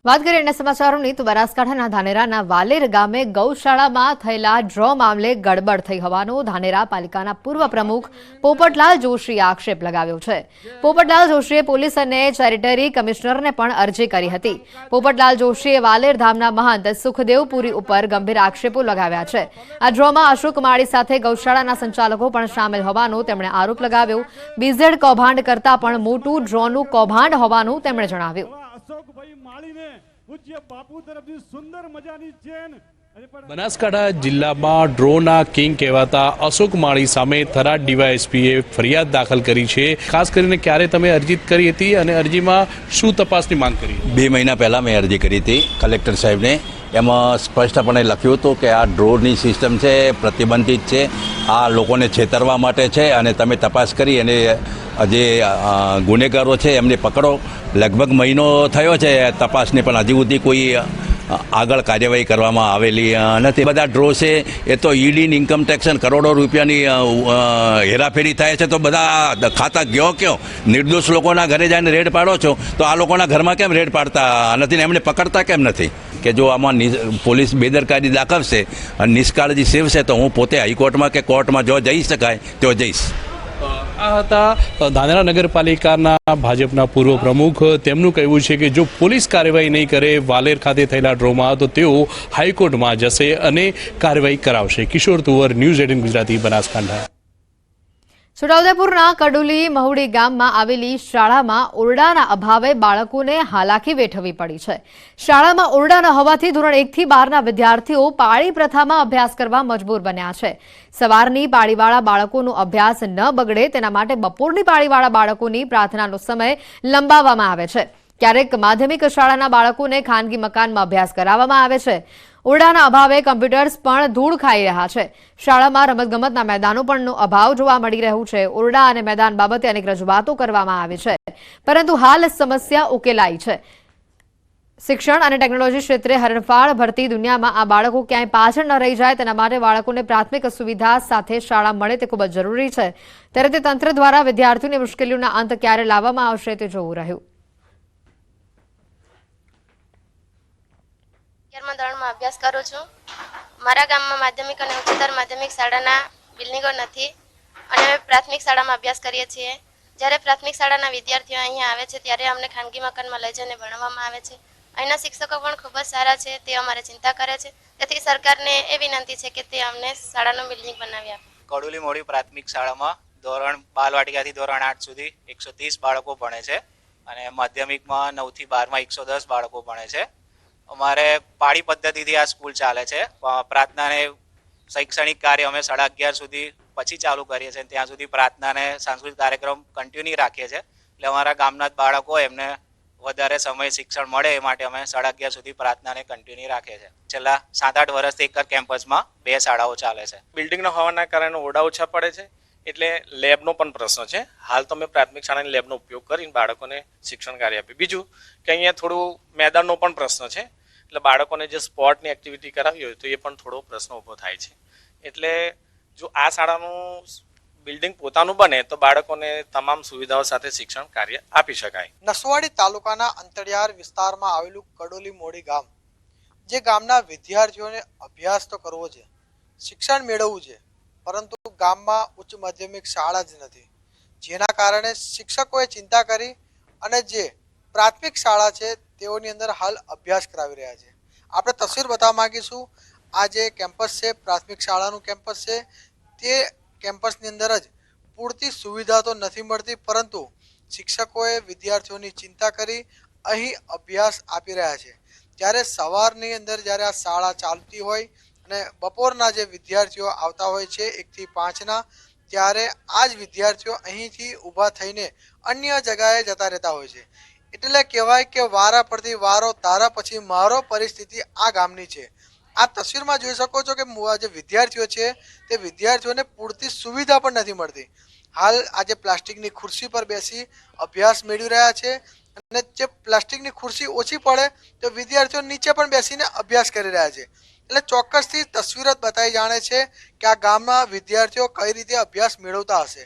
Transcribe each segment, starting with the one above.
વાત કરીએ અન્ય સમાચારોની તો બનાસકાંઠાના ધાનેરાના વાલેર ગામે ગૌશાળામાં થયેલા ડ્રો મામલે ગડબડ થઈ હોવાનો ધાનેરા પાલિકાના પૂર્વ પ્રમુખ પોપટલાલ જોશીએ આક્ષેપ લગાવ્યો છે। પોપટલાલ જોશીએ પોલીસ અને ચેરિટરી કમિશનરને પણ અરજી કરી હતી। પોપટલાલ જોશીએ વાલેર ધામના મહંત સુખદેવપુરી ઉપર ગંભીર આક્ષેપો લગાવ્યા છે। આ ડ્રોમાં અશોક માળી સાથે ગૌશાળાના સંચાલકો પણ સામેલ હોવાનો તેમણે આરોપ લગાવ્યો। બીઝેડ કૌભાંડ કરતા પણ મોટું ડ્રોનું કૌભાંડ હોવાનું તેમણે જણાવ્યું। બનાસકાંઠા જિલ્લામાં ડ્રોના કિંગ કહેવાતા અશોક માળી સામે થરાદ ડીવાયએસપીએ ફરિયાદ દાખલ કરી છે। ખાસ કરીને ક્યારે તમે અરજી કરી હતી અને અરજીમાં શું તપાસની માંગ કરી? 2 મહિના પહેલા મેં અરજી કરી હતી કલેક્ટર સાહેબને। એમાં સ્પષ્ટપણે લખ્યું હતું કે આ ડ્રોની સિસ્ટમ છે પ્રતિબંધિત છે, આ લોકોને છેતરવા માટે છે અને તમે તપાસ કરી અને જે ગુનેગારો છે એમને પકડો। લગભગ મહિનો થયો છે તપાસને, પણ હજી સુધી કોઈ આગળ કાર્યવાહી કરવામાં આવેલી નથી। બધા ડ્રો છે એ તો ઈડી ઇન્કમ ટેક્સ કરોડો રૂપિયાની હેરાફેરી થાય છે, તો બધા ખાતા ગયો ક્યો? નિર્દોષ લોકોના ઘરે જઈને રેડ પાડો છો, તો આ લોકોના ઘરમાં કેમ રેડ પાડતા નથી ને એમને પકડતા કેમ નથી? કે જો આમાં પોલીસ બેદરકારી દાખવશે અને નિષ્કાળજી સેવશે તો હું પોતે હાઈકોર્ટમાં કે કોર્ટમાં જો જઈ શકાય તો જઈશ। આ હતા ધાનેરા નગરપાલિકાના ભાજપના પૂર્વ પ્રમુખ। તેમનું કહેવું છે કે જો પોલીસ કાર્યવાહી નહીં કરે વાલેર ખાતે થયેલા ડ્રોમાં તો તેઓ હાઈકોર્ટમાં જશે અને કાર્યવાહી કરાવશે। કિશોર તુવર, ન્યૂઝ 18 ગુજરાતી, બનાસકાંઠા। છોટાઉદેપુરના કડુલી મહુડી ગામમાં આવેલી શાળામાં ઓરડાના અભાવે બાળકોને હાલાકી વેઠવી પડી છે। શાળામાં ઓરડા ન હોવાથી ધોરણ 1 થી 12ના વિદ્યાર્થીઓ પાળી પ્રથામાં અભ્યાસ કરવા મજબૂર બન્યા છે। સવારની પાળીવાળા બાળકોનો અભ્યાસ ન બગડે તેના માટે બપોરની પાળીવાળા બાળકોની પ્રાર્થનાનો સમય લંબાવવામાં આવે છે। ક્યારેક માધ્યમિક શાળાના બાળકોને ખાનગી મકાનમાં અભ્યાસ કરાવવામાં આવે છે। ઓરડાના અભાવે કમ્પ્યુટર્સ પણ ધૂળ ખાઈ રહ્યા છે। શાળામાં રમતગમતના મેદાનો પણનો અભાવ જોવા મળી રહ્યું છે। ઓરડા અને મેદાન બાબતે અનેક રજૂઆતો કરવામાં આવી છે, પરંતુ હાલ સમસ્યા ઉકેલાઈ છે। શિક્ષણ અને ટેકનોલોજી ક્ષેત્રે હરણફાળ ભરતી દુનિયામાં આ બાળકો ક્યાંય પાછળ ન રહી જાય તેના માટે બાળકોને પ્રાથમિક સુવિધા સાથે શાળા મળે તે ખૂબ જ જરૂરી છે। ત્યારે તે તંત્ર દ્વારા વિદ્યાર્થીઓની મુશ્કેલીઓના અંત ક્યારે લાવવામાં આવશે તે જોવું રહ્યું। ધોરણમાં અભ્યાસ કરું છું। મારા ગામમાં માધ્યમિક અને ઉચ્ચતર માધ્યમિક શાળાના બિલ્ડિંગો નથી અને અમે પ્રાથમિક શાળામાં અભ્યાસ કરીએ છીએ। જ્યારે પ્રાથમિક શાળાના વિદ્યાર્થીઓ અહીંયા આવે છે ત્યારે અમને ખાનગી મકાનમાં લઈ જઈને ભણાવવામાં આવે છે। અહીંના શિક્ષકો પણ ખૂબ જ સારા છે, તે અમારે ચિંતા કરે છે, તેથી સરકારને એ વિનંતી છે કે તે અમને શાળાનું બિલ્ડિંગ બનાવી આપે। કડુલી મોડી પ્રાથમિક શાળામાં ધોરણ બાલવાટિકાથી ધોરણ 8 સુધી 130 બાળકો ભણે છે અને માધ્યમિકમાં 9 થી 12માં 110 બાળકો ભણે છે। અમારે પાળી પદ્ધતિથી આ સ્કૂલ ચાલે છે। પ્રાર્થનાને શૈક્ષણિક કાર્ય અમે 11:30 સુધી પછી ચાલુ કરીએ છીએ। ત્યાં સુધી પ્રાર્થનાને સાંસ્કૃતિક કાર્યક્રમ કન્ટિન્યુ રાખીએ છીએ, એટલે અમારા ગામના જ બાળકો એમને વધારે સમય શિક્ષણ મળે એ માટે અમે 11:30 સુધી પ્રાર્થનાને કન્ટિન્યુ રાખીએ છીએ। છેલ્લા 7-8 વર્ષથી એક જ કેમ્પસમાં 2 શાળાઓ ચાલે છે। બિલ્ડિંગના હોવાના કારણે ઓરડા ઓછા પડે છે, એટલે લેબનો પણ પ્રશ્ન છે। હાલ તો અમે પ્રાથમિક શાળાની લેબનો ઉપયોગ કરીને બાળકોને શિક્ષણ કાર્ય આપીએ। બીજું કે અહીંયા થોડું મેદાનનો પણ પ્રશ્ન છે, એટલે બાળકોને જે સ્પોર્ટની એક્ટિવિટી કરાવી હોય તો એ પણ થોડો પ્રશ્ન ઊભો થાય છે। એટલે જો આ શાળાનું બિલ્ડિંગ પોતાનું બને તો બાળકોને તમામ સુવિધાઓ સાથે શિક્ષણ કાર્ય આપી શકાય। નસવાડી તાલુકાના અંતરિયાળ વિસ્તારમાં આવેલું કડોલી મોડી ગામ, જે ગામના વિદ્યાર્થીઓને અભ્યાસ તો કરવો છે, શિક્ષણ મેળવવું છે, પરંતુ ગામમાં ઉચ્ચ માધ્યમિક શાળા જ નથી, જેના કારણે શિક્ષકોએ ચિંતા કરી અને જે પ્રાથમિક શાળા છે તેઓની અંદર હાલ અભ્યાસ કરાવી રહ્યા છે। આપણે તસવીર બતાવવા માંગીશું। આ જે કેમ્પસ છે પ્રાથમિક શાળાનું કેમ્પસ છે, તે કેમ્પસની અંદર જ પૂરતી સુવિધા તો નથી મળતી, પરંતુ શિક્ષકોએ વિદ્યાર્થીઓની ચિંતા કરી અહીં અભ્યાસ આપી રહ્યા છે। જ્યારે સવારની અંદર જ્યારે આ શાળા ચાલતી હોય અને બપોરના જે વિદ્યાર્થીઓ આવતા હોય છે 1 થી 5ના, ત્યારે આ જ વિદ્યાર્થીઓ અહીંથી ઊભા થઈને અન્ય જગાએ જતા રહેતા હોય છે। એટલે કહેવાય કે વારા પરથી વારો તારા પછી મારો પરિસ્થિતિ આ ગામની છે। આ તસવીરમાં જોઈ શકો છો કે જે વિદ્યાર્થીઓ છે તે વિદ્યાર્થીઓને પૂરતી સુવિધા પણ નથી મળતી। હાલ આજે પ્લાસ્ટિકની ખુરશી પર બેસી અભ્યાસ મેળવી રહ્યા છે અને જે પ્લાસ્ટિકની ખુરશી ઓછી પડે તો વિદ્યાર્થીઓ નીચે પણ બેસીને અભ્યાસ કરી રહ્યા છે। એટલે ચોક્કસથી તસવીર જ બતાવી જાણે છે કે આ ગામમાં વિદ્યાર્થીઓ કઈ રીતે અભ્યાસ મેળવતા હશે।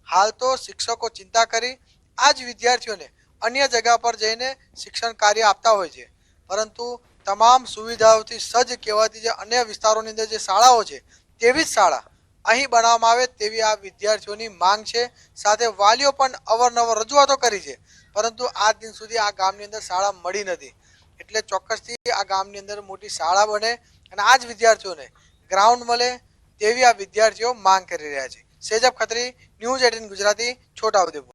હાલ તો શિક્ષકો ચિંતા કરી આ જ વિદ્યાર્થીઓને અન્ય જગ્યા પર જઈને શિક્ષણ કાર્ય આપતા હોય છે, પરંતુ તમામ સુવિધાઓથી સજ્જ કહેવાતી જે અન્ય વિસ્તારોની અંદર જે શાળાઓ છે તેવી જ શાળા અહીં બનાવવામાં આવે તેવી આ વિદ્યાર્થીઓની માંગ છે. સાથે વાલીઓ પણ અવારનવાર રજૂઆતો કરી છે, પરંતુ આજ દિન સુધી આ ગામની અંદર શાળા મળી નથી. એટલે ચોક્કસથી આ ગામની અંદર મોટી શાળા બને અને આ જ વિદ્યાર્થીઓને ગ્રાઉન્ડ મળે તેવી આ વિદ્યાર્થીઓ માંગ કરી રહ્યા છે. સેજબ ખત્રી, ન્યૂઝ 18 ગુજરાતી, છોટાઉદેપુર.